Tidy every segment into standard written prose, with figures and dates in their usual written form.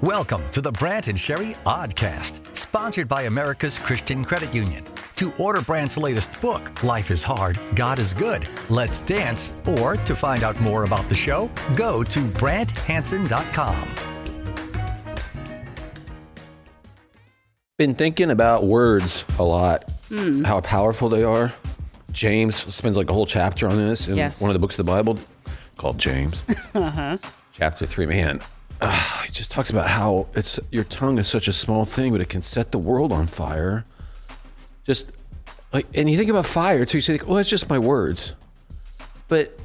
Welcome to the Brant and Sherry Oddcast, sponsored by America's Christian Credit Union. To order Brant's latest book, Life is Hard, God is Good, Let's Dance, or to find out more about the show, go to BrantHansen.com. Been thinking about words a lot, how powerful they are. James spends like a whole chapter on this in one of the books of the Bible called James. Chapter 3, man. He just talks about how your tongue is such a small thing, but it can set the world on fire. Just like, and you think about fire too, you say, well, it's just my words. But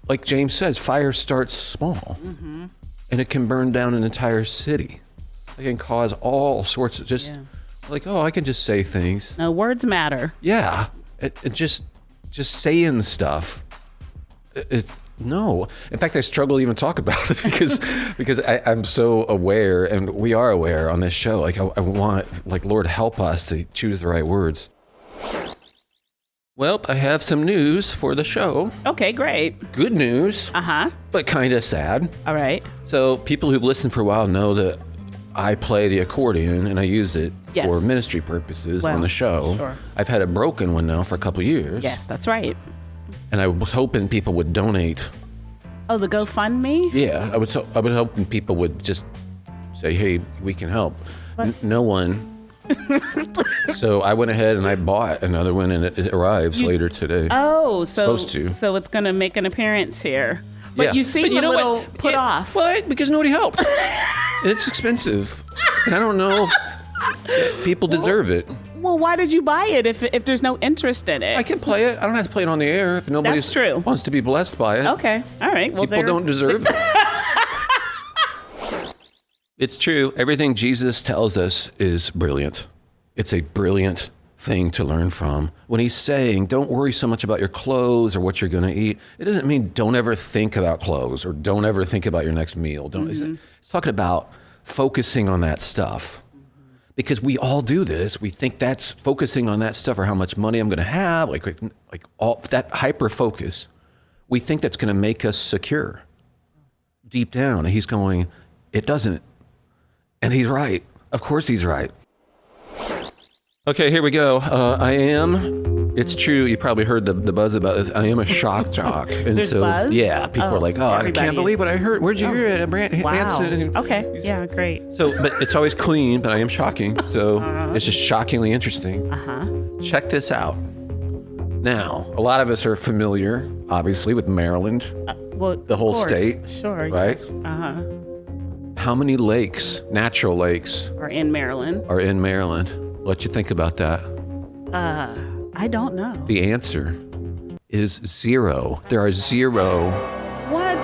like James says, fire starts small and it can burn down an entire city. It can cause all sorts of like, I can just say things. No, words matter. Yeah. It just saying stuff. No. In fact, I struggle to even talk about it because I'm so aware, and we are aware on this show. Like I want, like, Lord, help us to choose the right words. Well, I have some news for the show. Okay, great. Good news. But kind of sad. All right. So people who've listened for a while know that I play the accordion and I use it for ministry purposes on the show. Sure. I've had a broken one now for a couple of years. Yes, that's right. And I was hoping people would donate. Oh, the GoFundMe? Yeah, I was hoping people would just say, hey, we can help. No one. So I went ahead and I bought another one, and it arrives later today. Oh, so supposed to. So it's going to make an appearance here. But you seem a little put off. What? Because nobody helped. It's expensive. And I don't know if people deserve it. Well, why did you buy it if there's no interest in it? I can play it. I don't have to play it on the air if nobody wants to be blessed by it. Okay. All right. Well, people don't deserve it. It's true. Everything Jesus tells us is brilliant. It's a brilliant thing to learn from. When he's saying, don't worry so much about your clothes or what you're going to eat, it doesn't mean don't ever think about clothes or don't ever think about your next meal. It's talking about focusing on that stuff. Because we all do this. We think that's focusing on that stuff, or how much money I'm going to have, like all that hyper focus. We think that's going to make us secure deep down. And he's going, it doesn't. And he's right. Of course he's right. Okay, here we go. It's true, you probably heard the buzz about this. I am a shock jock. And There's buzz? Yeah, people are like, I can't believe what I heard. Where'd you hear it? Brant Hansen. Okay, yeah, great. So, but it's always clean, but I am shocking. So it's just shockingly interesting. Check this out. Now, a lot of us are familiar, obviously, with Maryland, the whole state. Sure, right? Yes. How many lakes, natural lakes, are in Maryland? Let you think about that. I don't know. The answer is 0. There are 0. What?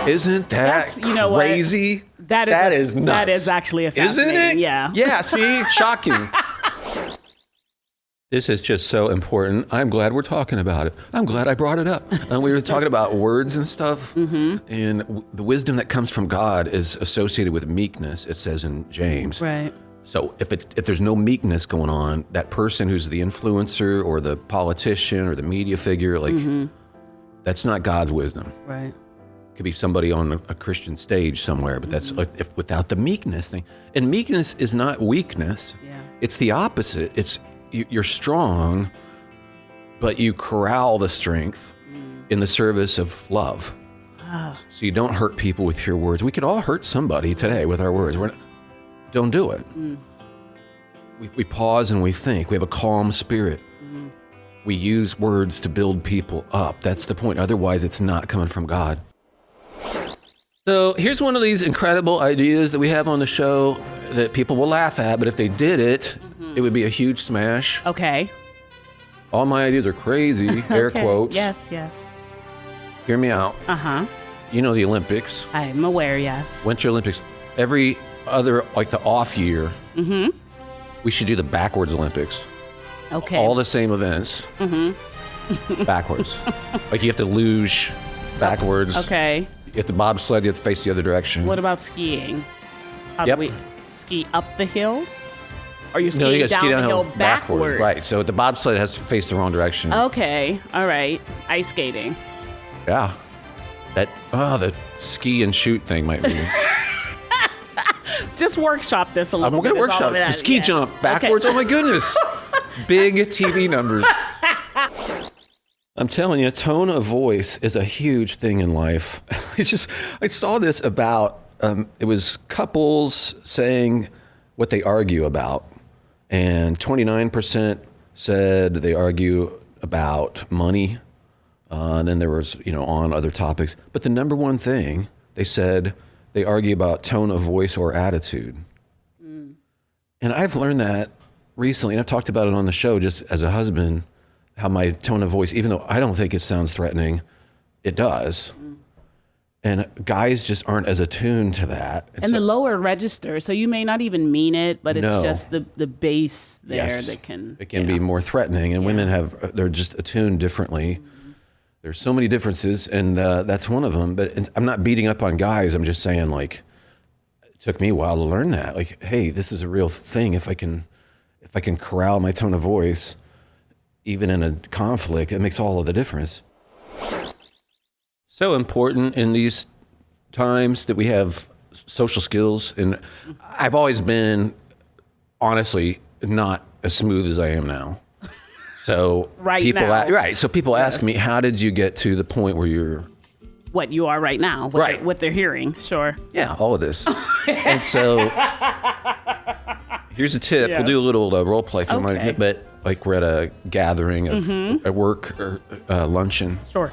Isn't that crazy? What? That is nuts. That is actually a fascinating. Isn't it? Yeah. Yeah, see? Shocking. This is just so important. I'm glad we're talking about it. I'm glad I brought it up. And we were talking about words and stuff. And the wisdom that comes from God is associated with meekness, it says in James. Right. So if there's no meekness going on, that person who's the influencer or the politician or the media figure, that's not God's wisdom. Right. It could be somebody on a Christian stage somewhere, but that's without the meekness thing. And meekness is not weakness. Yeah. It's the opposite. It's you're strong, but you corral the strength in the service of love. So you don't hurt people with your words. We could all hurt somebody today with our words. Don't do it. We pause and we think. We have a calm spirit. We use words to build people up. That's the point. Otherwise, it's not coming from God. So here's one of these incredible ideas that we have on the show that people will laugh at, but if they did it, it would be a huge smash. Okay. All my ideas are crazy, air quotes. Yes, yes. Hear me out. You know the Olympics. I'm aware, yes. Winter Olympics. Every other, like the off year, we should do the backwards Olympics. Okay. All the same events. Backwards. Like you have to luge backwards. Okay. You have to bobsled, you have to face the other direction. What about skiing? How do we ski up the hill? Or you're skiing no, you gotta down ski the hill backwards? Right, so the bobsled has to face the wrong direction. Okay, all right. Ice skating. Yeah. The ski and shoot thing might be. Just workshop this a little bit. I'm going to workshop the ski jump backwards. Okay. Oh my goodness. Big TV numbers. I'm telling you, tone of voice is a huge thing in life. I saw this about, it was couples saying what they argue about. And 29% said they argue about money. And then there was, on other topics. But the number one thing, they said they argue about tone of voice or attitude. Mm. And I've learned that recently, and I've talked about it on the show just as a husband, how my tone of voice, even though I don't think it sounds threatening, it does. Mm. And guys just aren't as attuned to that. And so, the lower register, so you may not even mean it, but it's just the bass there that can... It can be more threatening, and women they're just attuned differently. Mm-hmm. There's so many differences, and that's one of them. But I'm not beating up on guys. I'm just saying, it took me a while to learn that. Hey, this is a real thing. If I can corral my tone of voice, even in a conflict, it makes all of the difference. So important in these times that we have social skills. And I've always been, honestly, not as smooth as I am now. So people ask me, how did you get to the point where you're... What you are right now, what they're hearing, sure. Yeah, all of this. And so here's a tip. Yes. We'll do a little role play for a but we're at a gathering of at work or luncheon. Sure.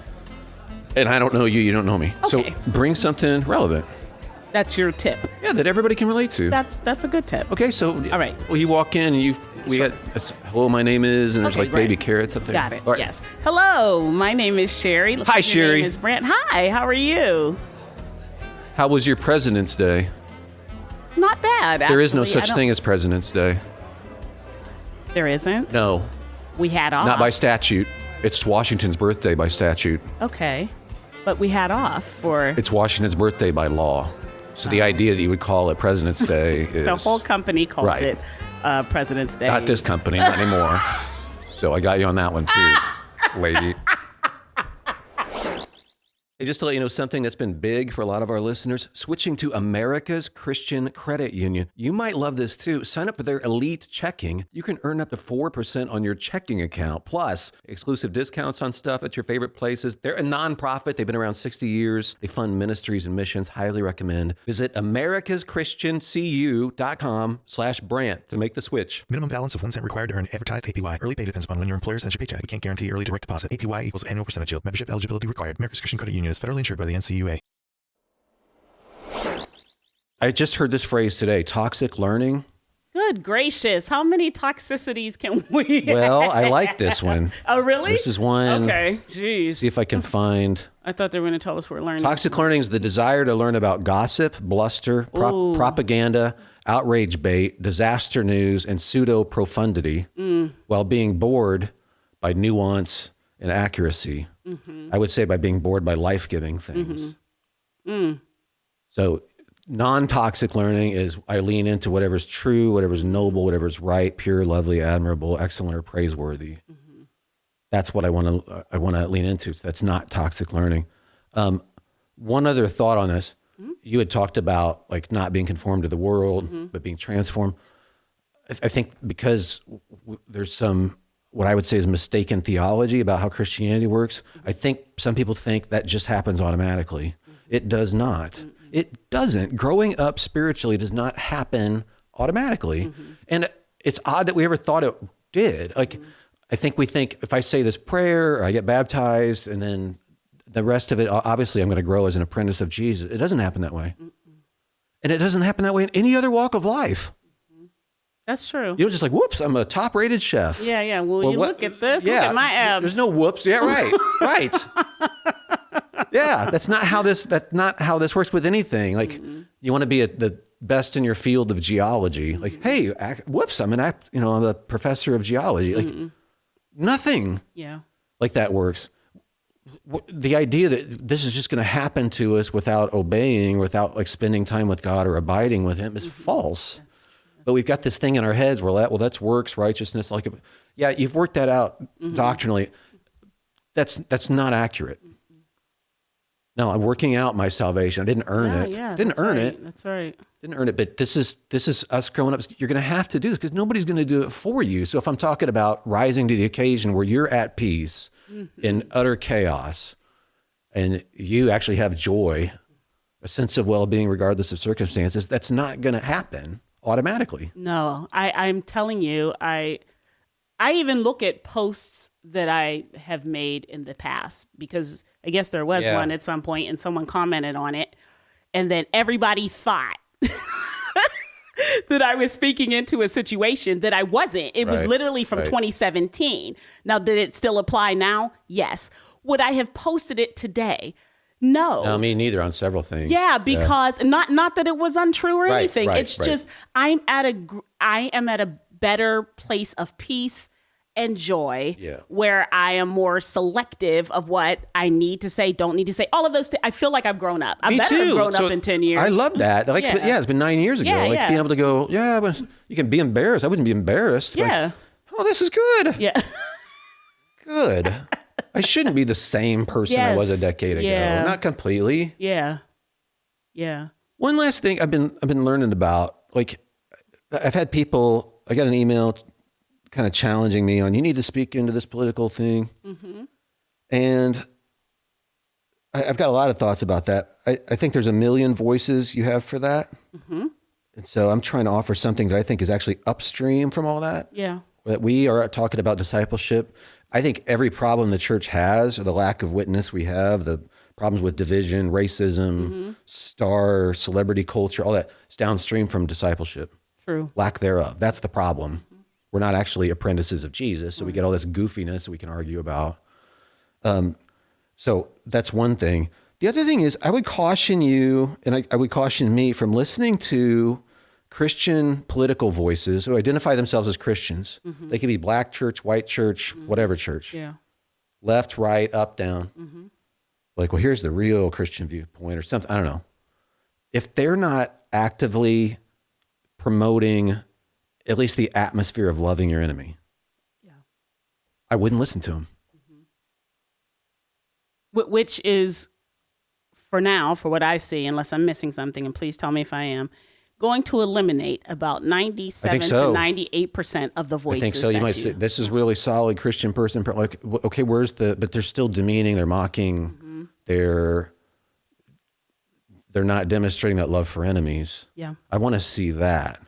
And I don't know you, you don't know me. Okay. So bring something relevant. That's your tip. Yeah, that everybody can relate to. That's a good tip. Okay, so all right. Well, you walk in and we got hello, my name is, and there's baby carrots up there. Got it. Right. Yes. Hello, my name is Sherry. Hi, Sherry. My name is Brant. Hi, how are you? How was your President's Day? Not bad. There is no such thing as President's Day. There isn't? No. We had off. Not by statute. It's Washington's birthday by statute. Okay. But we had off for... It's Washington's birthday by law. So the idea that you would call it President's Day is... The whole company called it President's Day. Not this company, not anymore. So I got you on that one too, lady. Hey, just to let you know something that's been big for a lot of our listeners, switching to America's Christian Credit Union. You might love this too. Sign up for their Elite Checking. You can earn up to 4% on your checking account, plus exclusive discounts on stuff at your favorite places. They're a nonprofit. They've been around 60 years. They fund ministries and missions. Highly recommend. Visit americaschristiancu.com/Brant to make the switch. Minimum balance of 1 cent required to earn advertised APY. Early pay depends upon when your employer sends your paycheck. We can't guarantee early direct deposit. APY equals annual percentage yield. Membership eligibility required. America's Christian Credit Union is federally insured by the NCUA. I just heard this phrase today, toxic learning. Good gracious. How many toxicities can we Well, I like this one. Oh, really? This is one. Okay, jeez. See if I can find. I thought they were going to tell us we're learning. Toxic learning is the desire to learn about gossip, bluster, propaganda, outrage bait, disaster news, and pseudo-profundity while being bored by nuance and accuracy. Mm-hmm. I would say by being bored by life-giving things. Mm-hmm. So non-toxic learning is I lean into whatever's true, whatever's noble, whatever's right, pure, lovely, admirable, excellent, or praiseworthy. Mm-hmm. That's what I want to lean into. So that's not toxic learning. One other thought on this. Mm-hmm. You had talked about not being conformed to the world, but being transformed. I think because there's some what I would say is mistaken theology about how Christianity works. I think some people think that just happens automatically. It does not. It doesn't. Growing up spiritually does not happen automatically. And it's odd that we ever thought it did. I think we think if I say this prayer or I get baptized and then the rest of it, obviously I'm going to grow as an apprentice of Jesus. It doesn't happen that way. And it doesn't happen that way in any other walk of life. That's true. You're just whoops, I'm a top-rated chef. Yeah. Well, you look at this. Look at my abs. There's no whoops. Yeah, right. Right. Yeah, that's not how this works with anything. You want to be the best in your field of geology. Hey, whoops, I'm a professor of geology. Nothing. Yeah. Like that works. The idea that this is just going to happen to us without obeying, without spending time with God or abiding with Him is false. But we've got this thing in our heads where that's works, righteousness. You've worked that out doctrinally. That's not accurate. No, I'm working out my salvation. I didn't earn it. Yeah, Didn't earn it. That's right. Didn't earn it. But this is us growing up. You're going to have to do this because nobody's going to do it for you. So if I'm talking about rising to the occasion where you're at peace in utter chaos and you actually have joy, a sense of well-being regardless of circumstances, that's not going to happen automatically. No, I'm telling you, I even look at posts that I have made in the past because I guess there was one at some point and someone commented on it. And then everybody thought that I was speaking into a situation that I wasn't. It was literally from 2017. Now, did it still apply now? Yes. Would I have posted it today? No, me neither on several things. Yeah, because not that it was untrue or anything. It's just I am at a better place of peace and joy where I am more selective of what I need to say, don't need to say. All of those things. I feel like I've grown up. I better have grown up in 10 years. I love that. Like, it's been 9 years ago. Being able to go, but you can be embarrassed. I wouldn't be embarrassed. Yeah. Like, this is good. Yeah. Good. I shouldn't be the same person I was a decade ago. Yeah. Not completely. Yeah. Yeah. One last thing I've been learning about, like, I've had people, I got an email kind of challenging me on, you need to speak into this political thing. Mm-hmm. And I've got a lot of thoughts about that. I think there's a million voices you have for that. Mm-hmm. And so I'm trying to offer something that I think is actually upstream from all that. Yeah. That we are talking about discipleship. I think every problem the church has, or the lack of witness we have, the problems with division, racism, star, celebrity culture, all that, is downstream from discipleship. True. Lack thereof. That's the problem. We're not actually apprentices of Jesus, so we get all this goofiness we can argue about. So that's one thing. The other thing is I would caution you, and I would caution me from listening to Christian political voices who identify themselves as Christians. Mm-hmm. They can be black church, white church, whatever church. Yeah. Left, right, up, down. Mm-hmm. Like, well, here's the real Christian viewpoint or something. I don't know. If they're not actively promoting at least the atmosphere of loving your enemy, I wouldn't listen to them. Mm-hmm. Which is, for now, for what I see, unless I'm missing something, and please tell me if I am, going to eliminate about 97 to 98% of the voices. I think so. You might say, this is really solid Christian person. Like, okay, but they're still demeaning, they're mocking, they're not demonstrating that love for enemies. Yeah. I want to see that.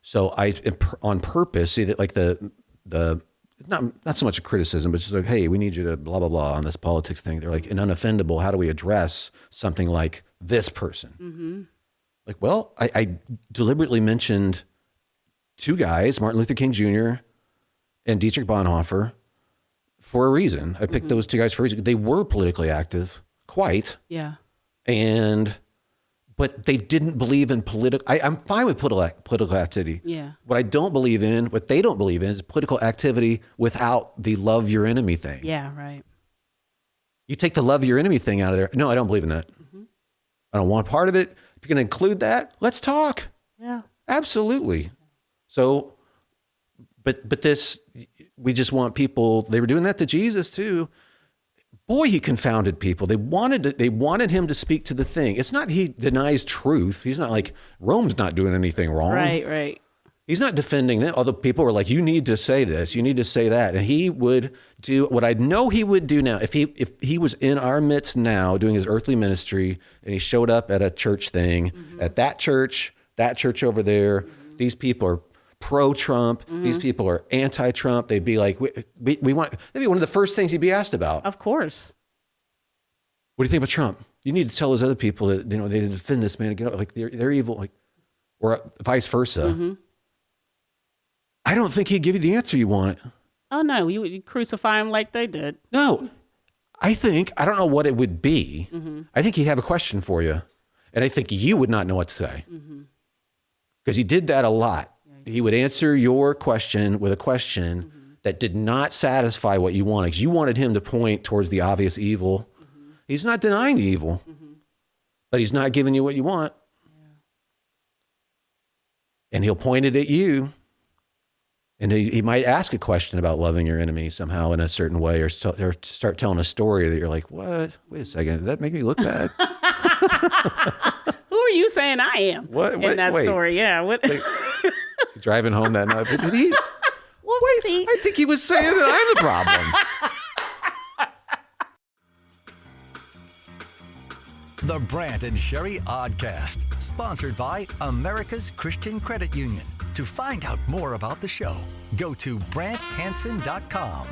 So I, on purpose, see that, like the not so much a criticism, but just like, hey, we need you to blah, blah, blah on this politics thing. They're like, in unoffendable, how do we address something like this person? Mm-hmm. Like, well, I deliberately mentioned two guys, Martin Luther King Jr. and Dietrich Bonhoeffer, for a reason. I picked those two guys for a reason. They were politically active, quite. Yeah. But they didn't believe in political. I'm fine with political activity. Yeah. What I don't believe in, what they don't believe in, is political activity without the love your enemy thing. Yeah, right. You take the love your enemy thing out of there. No, I don't believe in that. Mm-hmm. I don't want part of it. If you're going to include that, let's talk. Yeah. Absolutely. So, but this, we just want people, they were doing that to Jesus too. Boy, he confounded people. They wanted him to speak to the thing. It's not he denies truth. He's not like, Rome's not doing anything wrong. Right. He's not defending them. Although people were like, you need to say this, you need to say that. And he would do what I know he would do now. If he was in our midst now doing his earthly ministry and he showed up at a church thing, at that church over there, these people are pro-Trump, these people are anti-Trump. They'd be like, we want, that'd be one of the first things he'd be asked about. Of course. What do you think about Trump? You need to tell those other people that, they need to defend this man, like they're evil, like, or vice versa. Mm-hmm. I don't think he'd give you the answer you want. Oh no, you would crucify him like they did. No, I don't know what it would be. Mm-hmm. I think he'd have a question for you. And I think you would not know what to say. Because he did that a lot. He would answer your question with a question that did not satisfy what you wanted. 'Cause you wanted him to point towards the obvious evil. He's not denying the evil, but he's not giving you what you want. Yeah. And he'll point it at you. And he might ask a question about loving your enemy somehow in a certain way, or start telling a story that you're like, what? Wait a second, did that make me look bad? Who are you saying I am in that story? Yeah. What? Driving home that night. Did he? What was he? I think he was saying that I'm the problem. The Brant and Sherry Oddcast, sponsored by America's Christian Credit Union. To find out more about the show, go to BrantHansen.com.